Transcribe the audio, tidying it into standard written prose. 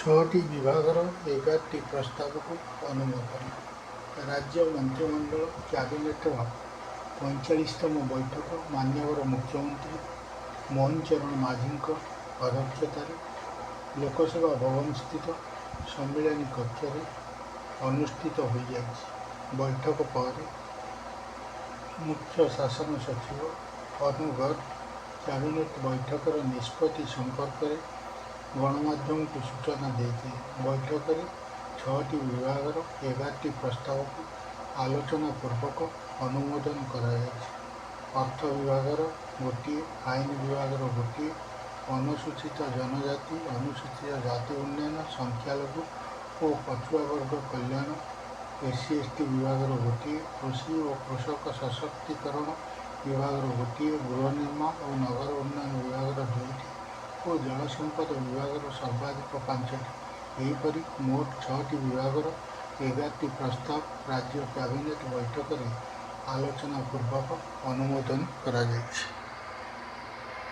ଛଅଟି ବିଭାଗର 11ଟି ପ୍ରସ୍ତାବକୁ ଅନୁମୋଦନ। ରାଜ୍ୟ ମନ୍ତ୍ରିମଣ୍ଡଳ କ୍ୟାବିନେଟ୍ର 45ତମ ବୈଠକ ମାନ୍ୟବର ମୁଖ୍ୟମନ୍ତ୍ରୀ ମୋହନ ଚରଣ ମାଝୀଙ୍କ ଅଧ୍ୟକ୍ଷତାରେ ଲୋକସେବା ଭବନସ୍ଥିତ ସମ୍ମିଳନୀ କକ୍ଷରେ ଅନୁଷ୍ଠିତ ହୋଇଯାଇଛି। ବୈଠକ ପରେ ମୁଖ୍ୟ ଶାସନ ସଚିବ ଅନୁ ଗର୍ଗ କ୍ୟାବିନେଟ୍ ବୈଠକର ନିଷ୍ପତ୍ତି ସମ୍ପର୍କରେ ଗଣମାଧ୍ୟମକୁ ସୂଚନା ଦେଇଥିଲେ। ବୈଠକରେ 6ଟି ବିଭାଗର 11ଟି ପ୍ରସ୍ତାବକୁ ଆଲୋଚନା ପୂର୍ବକ ଅନୁମୋଦନ କରାଯାଇଛି। ଅର୍ଥ ବିଭାଗର 1, ଆଇନ ବିଭାଗର 1, ଅନୁସୂଚିତ ଜନଜାତି, ଅନୁସୂଚିତ ଜାତି ଉନ୍ନୟନ, ସଂଖ୍ୟାଲଘୁ ଓ ପଛୁଆବର୍ଗ କଲ୍ୟାଣ, SC/ST ବିଭାଗର 1, କୃଷି ଓ କୃଷକ ସଶକ୍ତିକରଣ ବିଭାଗର 1, ଗୃହ ନିର୍ମାଣ ଓ ନଗର ଉନ୍ନୟନ ବିଭାଗର 2ଟି ଓ ଜଳସମ୍ପଦ ବିଭାଗର ସର୍ବାଧିକ 5ଟି। ଏହିପରି ମୋଟ 6ଟି ବିଭାଗର 11ଟି ପ୍ରସ୍ତାବ ରାଜ୍ୟ କ୍ୟାବିନେଟ୍ ବୈଠକରେ ଆଲୋଚନା ପୂର୍ବକ ଅନୁମୋଦନ କରାଯାଇଛି।